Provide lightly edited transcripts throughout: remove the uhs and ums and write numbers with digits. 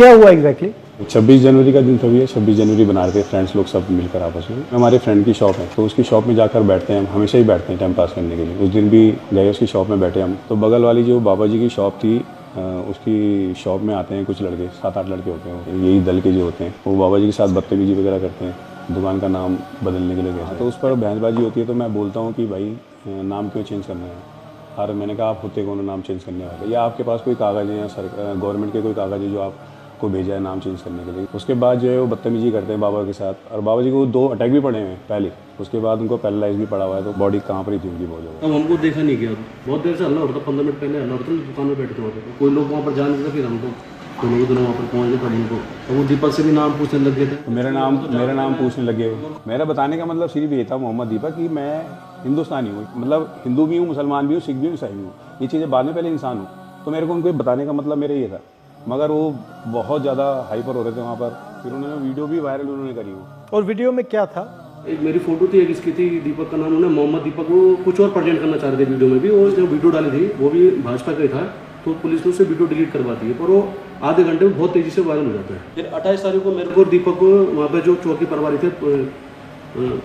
क्या हुआ एग्जैक्टली? 26 जनवरी का दिन था भैया। 26 जनवरी बना रहे थे फ्रेंड्स लोग सब मिलकर आपस में। हमारे फ्रेंड की शॉप है तो उसकी शॉप में जाकर बैठते हैं हम, हमेशा ही बैठते हैं टाइम पास करने के लिए। उस दिन भी गए उसकी शॉप में बैठे हम। तो बगल वाली जो बाबा जी की शॉप थी उसकी शॉप में आते हैं कुछ लड़के, 7-8 लड़के होते हैं, यही दल के जो होते हैं, वो बाबा जी के साथ बदतमीजी वगैरह करते हैं, दुकान का नाम बदलने के लिए गए। तो उस पर बहसबाजी होती है तो मैं बोलता हूँ कि भाई नाम क्यों चेंज करना है। और मैंने कहा आप होते कौन नाम चेंज करने वाले, या आपके पास कोई कागज़ है या सरकार गवर्नमेंट के कोई कागज़ है जो आपको भेजा है नाम चेंज करने के लिए। उसके बाद जो है वो बदतमीजी करते हैं बाबा के साथ, और बाबा जी को 2 अटैक भी पड़े हैं पहले। उसके बाद उनको पैरालाइज भी पड़ा हुआ है, तो बॉडी कांप रही थी उनकी बहुत ज़्यादा। अब हमको देखा नहीं गया, बहुत देर से हल्ला हो रहा था, 15 मिनट पहले हल्ला हो रहा था, दुकान में बैठे थे, कोई लोग वहाँ पर जा नहीं था। फिर हमको दोनों वहाँ पर पहुँचने पड़े उनको, तो वो दीपक से भी नाम पूछने लग गए थे। तो मेरा नाम पूछने लगे। मेरा बताने का मतलब सिर्फ ये था मोहम्मद दीपक कि मैं हिंदुस्तानी हूँ, मतलब हिंदू भी हूँ, मुसलमान भी हूँ, सिख भी हूँ, ईसाई भी हूँ। ये चीज़ें बाद में, पहले इंसान हूँ। तो मेरे को उनको बताने का मतलब मेरा ये था, मगर वो बहुत ज़्यादा हाइपर हो रहे थे वहाँ पर। फिर उन्होंने वीडियो भी वायरल उन्होंने करी हो। और वीडियो में क्या था? एक मेरी फोटो थी, एक इसकी थी, दीपक का नाम, उन्होंने मोहम्मद दीपक, वो कुछ और प्रेजेंट करना चाह रहे थे वीडियो में भी। और जो वीडियो डाली थी वो भी भाजपा का ही था, तो पुलिस ने उससे वीडियो डिलीट करवा दी है, पर वो आधे घंटे में बहुत तेज़ी से वायरल हो जाता है। फिर 28 तारीख को मेरे को और दीपक को वहाँ पर जो चौकी प्रभारी थे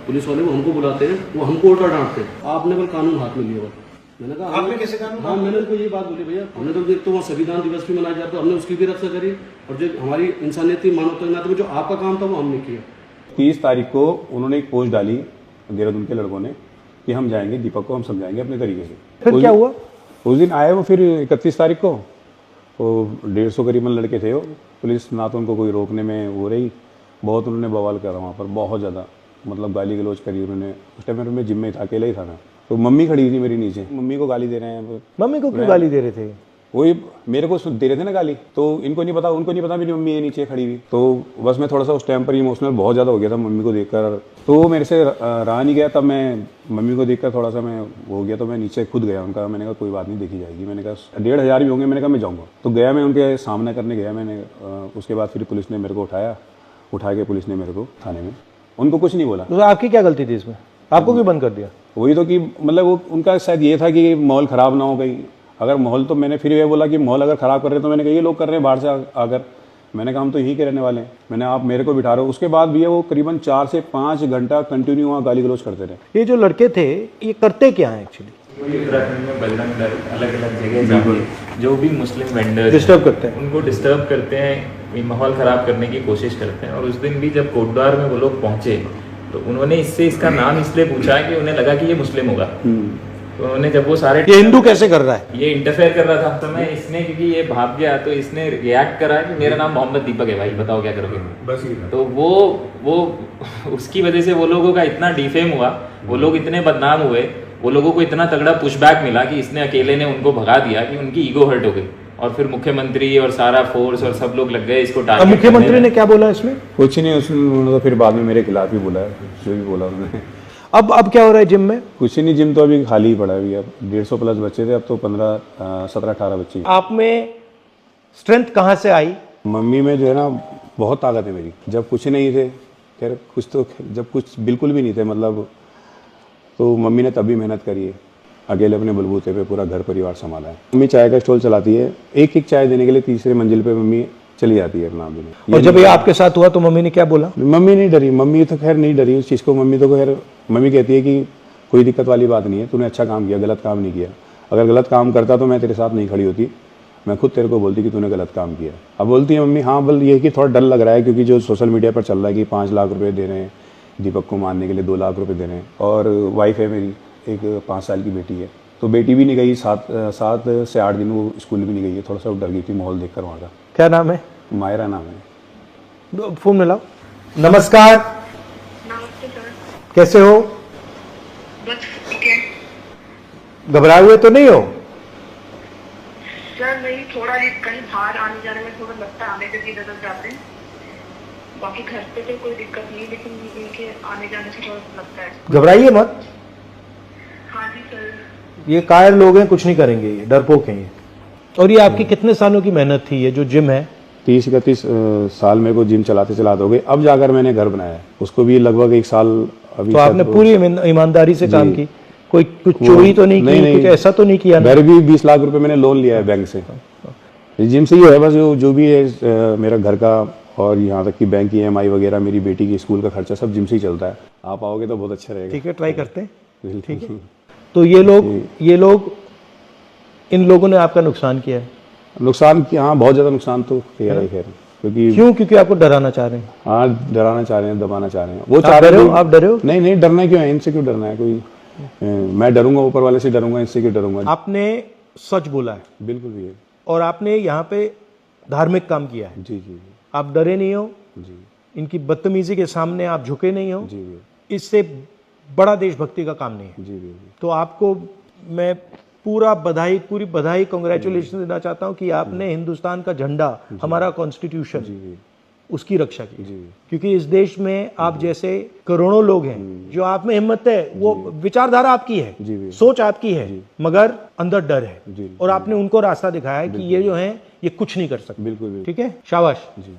पुलिस वाले, वो हमको बुलाते हैं, वो हमको उल्टा डांटते हैं, आपने कल कानून हाथ में लिया। मैंने कहा आपने कैसे कानून? हाँ, मैंने उनको ये बात बोली, भैया हमने तो देख तो वहाँ संविधान दिवस भी मनाया जाता है, हमने उसकी भी रक्षा करी, और जो हमारी इंसानियत थी, मानवता के नाते में जो आपका काम था वो हमने किया। 30 तारीख को उन्होंने एक पोस्ट डाली देहरादून के लड़कों ने कि हम जाएंगे, दीपक को हम समझाएंगे अपने तरीके से। फिर क्या हुआ? उस दिन आए वो, फिर 31 तारीख को वो 150 करीबन लड़के थे वो। पुलिस ना तो उनको कोई रोकने में वो रही, बहुत उन्होंने बवाल करा वहाँ पर, बहुत ज़्यादा, मतलब गाली गलौज करी उन्होंने। उस टाइम मैं जिम में था, अकेला ही था मैं। तो मम्मी खड़ी थी मेरी नीचे, मम्मी को गाली दे रहे हैं। मम्मी को क्यों गाली दे रहे थे? वही मेरे को दे रहे थे ना गाली, तो इनको नहीं पता, उनको नहीं पता मेरी मम्मी है नीचे खड़ी हुई। तो बस मैं थोड़ा सा उस टाइम पर इमोशनल बहुत ज़्यादा हो गया था मम्मी को देखकर, तो वो मेरे से रहा नहीं गया। तब मैं मम्मी को देखकर थोड़ा सा मैं हो गया, तो मैं नीचे खुद गया उनका। मैंने कहा कोई बात नहीं, देखी जाएगी। मैंने कहा 1500 भी होंगे, मैंने कहा मैं जाऊँगा। तो गया मैं उनके सामना करने गया मैंने। उसके बाद फिर पुलिस ने मेरे को उठा के पुलिस ने मेरे को थाने में, उनको कुछ नहीं बोला। तो आपकी क्या गलती थी इसमें? आपको क्यों बंद कर दिया? वही तो कि मतलब वो उनका शायद ये था कि माहौल ख़राब ना हो कहीं। अगर माहौल, तो मैंने फिर ये बोला कि माहौल अगर ख़राब कर रहे हैं तो मैंने कहा ये लोग कर रहे हैं बाहर से आकर। मैंने कहा हम तो यहीं के रहने वाले हैं, मैंने आप मेरे को बिठा रहे हो। उसके बाद भी वो करीबन 4 से 5 घंटा कंटिन्यू वहाँ गाली गलौज करते रहे। ये जो लड़के थे ये करते क्या हैं एक्चुअली? उत्तराखंड में बजरंग दल अलग अलग जगह जाके जो भी मुस्लिम वेंडर डिस्टर्ब करते हैं, उनको डिस्टर्ब करते हैं, माहौल ख़राब करने की कोशिश करते हैं। और उस दिन भी जब कोटद्वार में वो लोग पहुँचे तो उन्होंने इसका नाम इसलिए पूछा कि उन्हें लगा कि ये मुस्लिम होगा। तो उन्होंने जब वो सारे, ये हिंदू कैसे कर रहा है, ये इंटरफेयर कर रहा था, तो मैं इसने, क्योंकि ये भाग गया तो इसने रिएक्ट करा कि मेरा नाम मोहम्मद दीपक है भाई, बताओ क्या करोगे। बस तो वो उसकी वजह से वो लोगों का इतना डिफेम हुआ, वो लोग इतने बदनाम हुए, वो लोगों को इतना तगड़ा पुशबैक मिला कि इसने अकेले ने उनको भगा दिया कि उनकी ईगो हर्ट हो गई। और फिर मुख्यमंत्री और सारा फोर्स और सब लोग लग गए इसको टारगेट। मुख्यमंत्री ने क्या बोला इसमें? कुछ नहीं, उन्होंने तो फिर बाद में मेरे खिलाफ ही बोला है, जो भी बोला उन्होंने। अब क्या हो रहा है जिम में? कुछ नहीं, जिम तो अभी खाली ही पड़ा है। अभी अब 150 प्लस बच्चे थे, अब तो 17-18 बच्चे। आप में स्ट्रेंथ कहाँ से आई? मम्मी में जो है ना बहुत ताकत है मेरी। जब कुछ नहीं थे, खैर कुछ तो, जब कुछ बिल्कुल भी नहीं थे मतलब, तो मम्मी ने तभी मेहनत करी है, अकेले अपने बलबूते पे पूरा घर परिवार संभाला है। मम्मी चाय का स्टॉल चलाती है, एक चाय देने के लिए 3री मंजिल पे मम्मी चली जाती है नाम देने। और जब ये आपके साथ हुआ तो मम्मी ने क्या बोला? मम्मी नहीं डरी, मम्मी तो खैर नहीं डरी उस चीज़ को। मम्मी तो खैर, मम्मी कहती है कि कोई दिक्कत वाली बात नहीं है, तूने अच्छा काम किया, गलत काम नहीं किया। अगर गलत काम करता तो मैं तेरे साथ नहीं खड़ी होती, मैं खुद तेरे को बोलती कि तूने गलत काम किया। अब बोलती है मम्मी हाँ, बल ये कि थोड़ा डर लग रहा है, क्योंकि जो सोशल मीडिया पर चल रहा है कि 5 लाख रुपये दे रहे हैं दीपक को मारने के लिए, 2 लाख रुपये दे रहे हैं। और वाइफ है मेरी, एक 5 साल की बेटी है, तो बेटी भी नहीं गई, 7 से 8 दिन वो स्कूल भी नहीं गई है। थोड़ा सा डर गई थी माहौल देखकर वहाँ का। क्या नाम है? मायरा नाम है। फोन मिलाओ। नमस्कार। नमस्ते सर। कैसे हो? बस ठीक है घबराए हुए तो नहीं हो? सर, नहीं, थोड़ा ये कहीं बाहर आने जाने में थोड़ा लगता है, आने जगह इधर जाते हैं, बाकी घर पे तो कोई दिक्कत नहीं, लेकिन इनके आने जाने से थोड़ा लगता है। घबराइए मत, हाँ जी सर। ये कायर लोग हैं, कुछ नहीं करेंगे, ये डरपोक हैं ये। और ये आपकी कितने सालों की मेहनत थी, ये जो जिम है? 30-31 साल मेरे को जिम चलाते हो गए, अब जाकर मैंने घर बनाया है। उसको भी लगभग 1 साल अभी। तो आपने पूरी ईमानदारी से काम की, कुछ चोरी तो नहीं की, कुछ ऐसा तो नहीं किया ना? घर भी 20 लाख रुपए मैंने लोन लिया है बैंक से। जिम से ये है बस जो भी है मेरा घर का और यहाँ तक कि बैंक की EMI वगैरह, मेरी बेटी की स्कूल का खर्चा सब जिम से ही चलता है। आप आओगे तो बहुत अच्छा रहेगा। ठीक है, ट्राई करते हैं। ठीक है। तो ये लोग इन लोगों ने आपका नुकसान किया है? नुकसान की हाँ बहुत ज़्यादा नुकसान तो खैर है, क्योंकि क्योंकि आपको डराना चाह रहे हैं? हाँ डराना चाह रहे हैं, दबाना चाह रहे हैं। वो आप चाह डरे रहे हो? हैं आप डरे हो? नहीं डरना क्यों है, इनसे क्यों डरना है कोई। मैं डरूंगा ऊपर वाले से डरूंगा, इससे क्यों डरूंगा। आपने सच बोला है बिल्कुल भी है। और आपने यहाँ पे धार्मिक काम किया है। जी जी आप डरे नहीं हो, जी इनकी बदतमीजी के सामने आप झुके नहीं हो। जी जी इससे बड़ा देशभक्ति का काम नहीं है। जी जी तो आपको मैं पूरी बधाई कांग्रेचुलेशन देना चाहता हूं कि आपने हिंदुस्तान का झंडा, हमारा कॉन्स्टिट्यूशन, उसकी रक्षा की। क्योंकि इस देश में आप जैसे करोड़ों लोग हैं, जो आप में हिम्मत है, वो विचारधारा आपकी है, सोच आपकी है, मगर अंदर डर है, और आपने उनको रास्ता दिखाया है कि ये जो है ये कुछ नहीं कर सकते। बिल्कुल। ठीक है, शाबाश। जी।